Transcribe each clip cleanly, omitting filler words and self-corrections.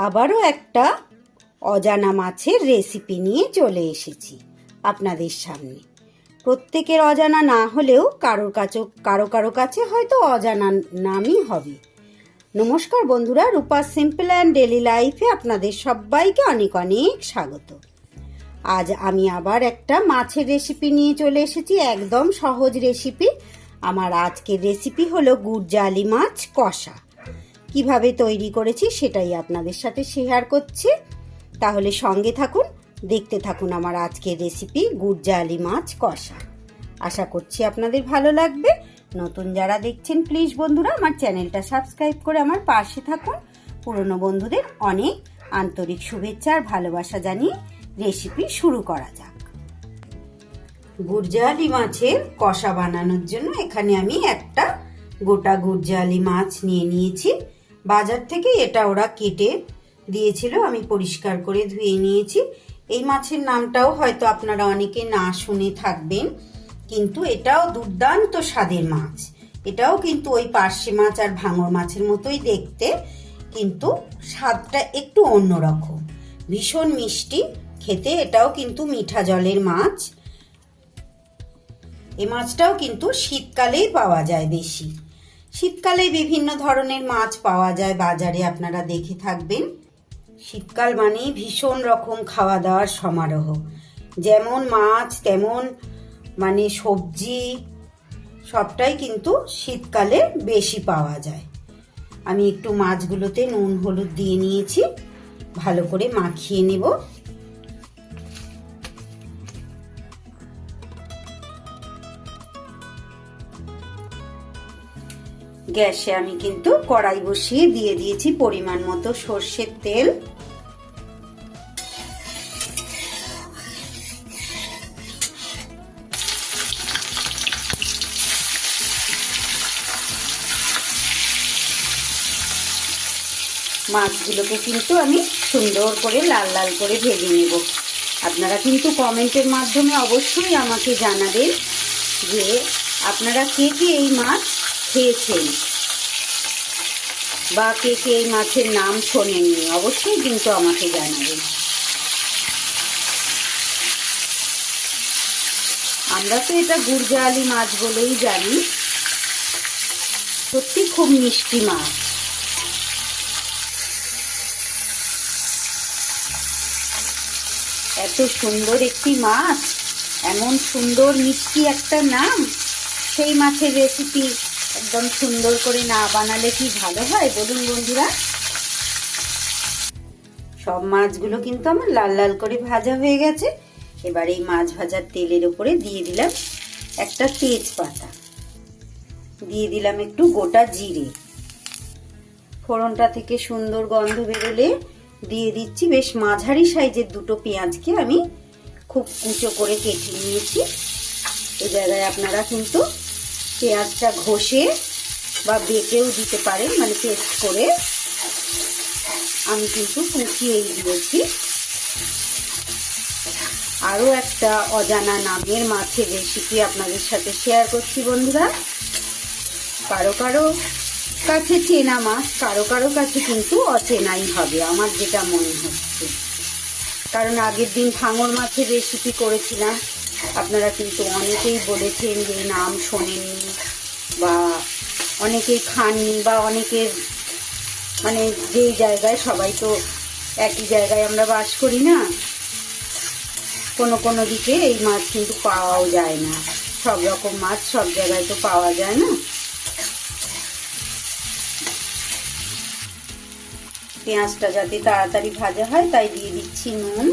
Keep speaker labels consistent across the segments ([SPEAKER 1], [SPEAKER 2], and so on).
[SPEAKER 1] আবারও একটা অজানা মাছের রেসিপি নিয়ে চলে এসেছি আপনাদের সামনে। প্রত্যেকের অজানা না হলেও কারো কাছে হয়তো অজানা নামই হবে। নমস্কার বন্ধুরা, রূপার সিম্পল অ্যান্ড ডেলি লাইফে আপনাদের সবাইকে অনেক অনেক স্বাগত। আজ আমি আবার একটা মাছের রেসিপি নিয়ে চলে এসেছি, একদম সহজ রেসিপি। আমার আজকের রেসিপি হলো গুড়জালি মাছ কষা। কিভাবে তৈরি করেছি সেটাই আপনাদের সাথে শেয়ার করছি। তাহলে সঙ্গে থাকুন, দেখতে থাকুন আমার আজকের রেসিপি গুড়জালি মাছ কষা। আশা করছি আপনাদের ভালো লাগবে। নতুন যারা দেখছেন প্লিজ বন্ধুরা আমার চ্যানেলটা সাবস্ক্রাইব করে আমার পাশে থাকুন। পুরনো বন্ধুদের অনেক আন্তরিক শুভেচ্ছা আর ভালোবাসা জানিয়ে রেসিপি শুরু করা যাক। গুড়জালি মাছের কষা বানানোর জন্য এখানে আমি একটা গোটা গুড়জালি মাছ নিয়ে নিয়েছি। বাজার থেকে এটা ওরা কেটে দিয়েছিল, আমি পরিষ্কার করে ধুয়ে নিয়েছি। এই মাছের নামটাও হয়তো আপনারা অনেকে না শুনে থাকবেন, কিন্তু এটাও দুর্দান্ত স্বাদের মাছ। এটাও কিন্তু ওই পার্শে মাছ আর ভাঙর মাছের মতোই দেখতে, কিন্তু স্বাদটা একটু অন্যরকম, ভীষণ মিষ্টি খেতে। এটাও কিন্তু মিঠা জলের মাছ। এই মাছটাও কিন্তু শীতকালেই পাওয়া যায় বেশি। শীতকালে বিভিন্ন ধরনের মাছ পাওয়া যায় বাজারে, আপনারা দেখে থাকবেন। শীতকাল মানেই ভীষণ রকম খাওয়া দাওয়ার সমারোহ, যেমন মাছ তেমন মানে সবজি সবটাই কিন্তু শীতকালে বেশি পাওয়া যায়। আমি একটু মাছগুলোতে নুন হলুদ দিয়ে নিয়েছি, ভালো করে মাখিয়ে নেব। গ্যাসে আমি কিন্তু কড়াই বসিয়ে দিয়ে দিয়েছি পরিমাণ মতো সর্ষের তেল। মাছগুলোকে কিন্তু আমি সুন্দর করে লাল লাল করে ভেজে নেব। আপনারা কিন্তু কমেন্টের মাধ্যমে অবশ্যই আমাকে জানাবেন যে আপনারা কে কে এই মাছ খেয়েছেন বা কে কে এই মাছের নাম শোনেননি, অবশ্যই কিন্তু আমাকে জানাবেন। আমরা তো এটা গুড়জালি মাছ বলেই জানি। সত্যি খুব মিষ্টি মাছ। এত সুন্দর একটি মাছ, এমন সুন্দর মিষ্টি একটা নাম, সেই মাছের রেসিপি একদম সুন্দর করে না বানালে কি ভালো হয় বলুন বন্ধুরা। সব মাছগুলো কিন্তু আমার লাল লাল করে ভাজা হয়ে গেছে। এবার এই মাছ ভাজার তেলের উপরে দিয়ে দিলাম একটা তেজপাতা, দিয়ে দিলাম একটু গোটা জিরে। ফোড়নটা থেকে সুন্দর গন্ধ বেরোলে দিয়ে দিচ্ছি বেশ মাঝারি সাইজের দুটো পেঁয়াজকে আমি খুব কুচো করে কেটে নিয়েছি। এই জায়গায় আপনারা কিন্তু পেঁয়াজটা ঘষে বা বেটেও দিতে পারেন, মানে পেস্ট করে। আমি কিন্তু কুচিয়েই দিয়েছি। আরও একটা অজানা নামের মাছের রেসিপি আপনাদের সাথে শেয়ার করছি বন্ধুরা। কারো কারো কাছে চেনা মাছ, কারো কারো কাছে কিন্তু অচেনাই হবে, আমার যেটা মনে হচ্ছে। কারণ আগের দিন ভাঙর মাছের রেসিপি করেছিলাম, আপনারা কিন্তু অনেকেই বলেছেন যে নাম শোনেননি বা অনেকেই খাননি, বা অনেকের মানে যেই জায়গায়, সবাই তো একই জায়গায় আমরা বাস করি না, কোনো কোনো দিকে এই মাছ কিন্তু পাওয়াও যায় না। সব রকম মাছ সব জায়গায় তো পাওয়া যায় না। পেঁয়াজটা যাতে তাড়াতাড়ি ভাজা হয় তাই দিয়ে দিচ্ছি নুন।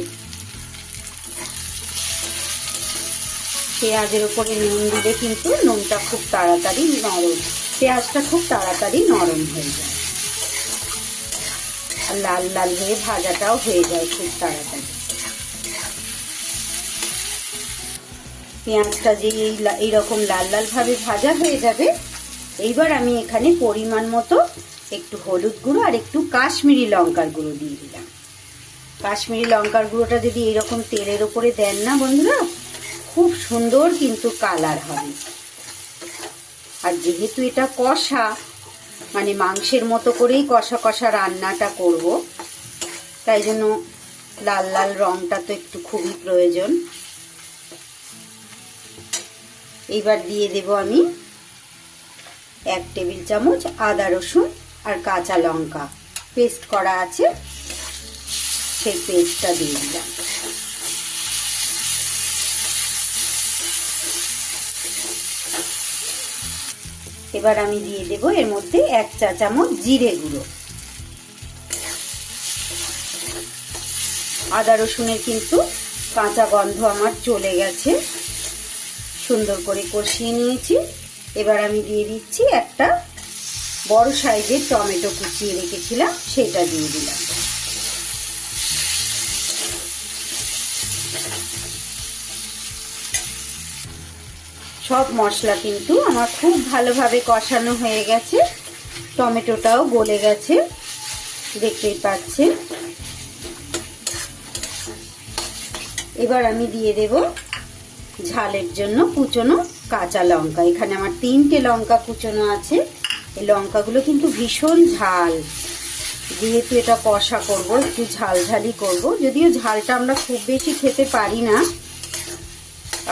[SPEAKER 1] পেঁয়াজের উপরে নুন দিলে কিন্তু নুনটা খুব তাড়াতাড়ি নরম, পেঁয়াজটা খুব তাড়াতাড়ি নরম হয়ে যায় আর লাল লাল হয়ে ভাজাটাও হয়ে যায় খুব তাড়াতাড়ি। পেঁয়াজটা যে এইরকম লাল লাল ভাবে ভাজা হয়ে যাবে, এইবার আমি এখানে পরিমাণ মতো একটু হলুদ গুঁড়ো আর একটু কাশ্মীরি লঙ্কার গুঁড়ো দিয়ে দিলাম। কাশ্মীরি লঙ্কার গুঁড়োটা যদি এইরকম তেলের উপরে দেন না বন্ধুরা, খুব সুন্দর কিন্তু কালার হবে। আর যেহেতু এটা কষা, মানে মাংসের মতো করেই কষা কষা রান্নাটা করব, তাই জন্য লাল লাল রংটা তো একটু খুবই প্রয়োজন। এইবার দিয়ে দেব আমি 1 টেবিল চামচ আদা রসুন আর কাঁচা লঙ্কা পেস্ট করা আছে, সেই পেস্টটা দিয়ে দিলাম। এবার আমি দিয়ে দেব এর মধ্যে 1 চা চামচ জিরে গুঁড়ো। আদা রসুনের কিন্তু কাঁচা গন্ধ আমার চলে গেছে, সুন্দর করে কষিয়ে নিয়েছি। এবার আমি দিয়ে দিচ্ছি একটা বড় সাইজের টমেটো কুচিয়ে রেখেছিলাম, সেটা দিয়ে দিলাম। সব মশলা কিন্তু আমার খুব ভালোভাবে কষানো হয়ে গেছে, টমেটোটাও গলে গেছে, দেখতেই পাচ্ছেন। এবার আমি দিয়ে দেব ঝালের জন্য কুচনো কাঁচা লঙ্কা। এখানে আমার 3টে লঙ্কা কুচনো আছে। এই লঙ্কাগুলো কিন্তু ভীষণ ঝাল, যেহেতু এটা কষা করব একটু ঝালঝালি করব। যদিও ঝালটা আমরা খুব বেশি খেতে পারি না,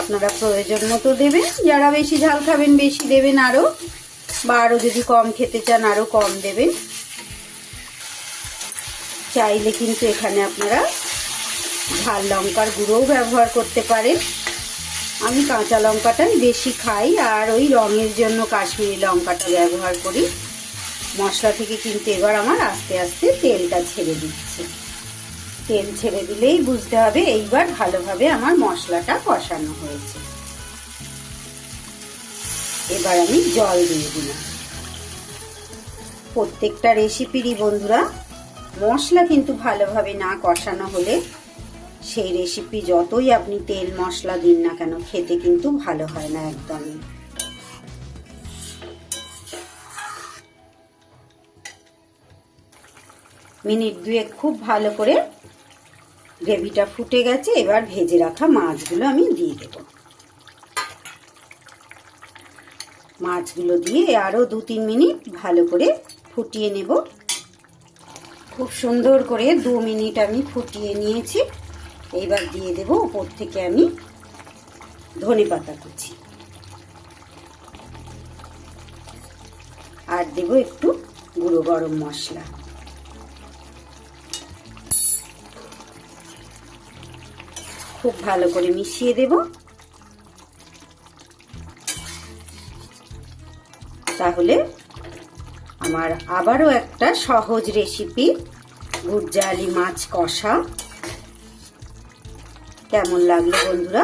[SPEAKER 1] আপনারা প্রয়োজন মতো দেবেন। যারা বেশি ঝাল খাবেন বেশি দেবেন আরো, বা আরো যদি কম খেতে চান আরো কম দেবেন। চাইলে কিন্তু এখানে আপনারা ঝাল লঙ্কার গুঁড়োও ব্যবহার করতে পারেন। আমি কাঁচা লঙ্কাটাই বেশি খাই, আর ওই রঙের জন্য কাশ্মীরি লঙ্কাটা ব্যবহার করি। মশলা থেকে কিন্তু এবার আমার আস্তে আস্তে তেলটা ছেড়ে দিচ্ছে। তেল ছেড়ে দিলেই বুঝতে হবে এইবার ভালোভাবে আমার মশলাটা কষানো হয়েছে। এবার আমি জল দিয়ে দিলাম। প্রত্যেকটা রেসিপিরই বন্ধুরা মশলা কিন্তু ভালোভাবে না কষানো হলে সেই রেসিপি যতই আপনি তেল মশলা দিন না কেন খেতে কিন্তু ভালো হয় না একদমই। মিনিট 2 খুব ভালো করে গ্রেভিটা ফুটে গেছে। এবার ভেজে রাখা মাছগুলো আমি দিয়ে দেব। মাছগুলো দিয়ে আরো 2-3 মিনিট ভালো করে ফুটিয়ে নেব। খুব সুন্দর করে 2 মিনিট আমি ফুটিয়ে নিয়েছি। এইবার দিয়ে দেব উপর থেকে আমি ধনেপাতা কুচি, আর দেব একটু গুঁড়ো গরম মশলা। খুব ভালো করে মিশিয়ে দেব। তাহলে আমার আবারও একটা সহজ রেসিপি গুড়জালি মাছ কষা কেমন লাগলো বন্ধুরা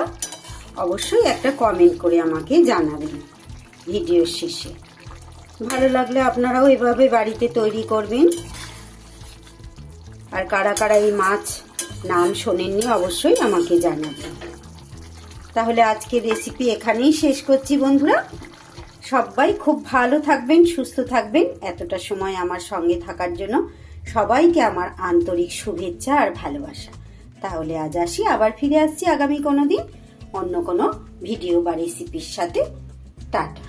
[SPEAKER 1] অবশ্যই একটা কমেন্ট করে আমাকে জানাবেন ভিডিওর শেষে। ভালো লাগলে আপনারাও এভাবে বাড়িতে তৈরি করবেন। আর কারা কারা এই মাছ নাম শোনেননি অবশ্যই আমাকে জানাবেন। তাহলে আজকে রেসিপি এখানেই শেষ করছি বন্ধুরা। সবাই খুব ভালো থাকবেন, সুস্থ থাকবেন। এতটা সময় আমার সঙ্গে থাকার জন্য সবাইকে আমার আন্তরিক শুভেচ্ছা আর ভালোবাসা। তাহলে আজ আসি, আবার ফিরে আসছি আগামী কোনো দিন অন্য কোনো ভিডিও বা রেসিপির সাথে। টাটা।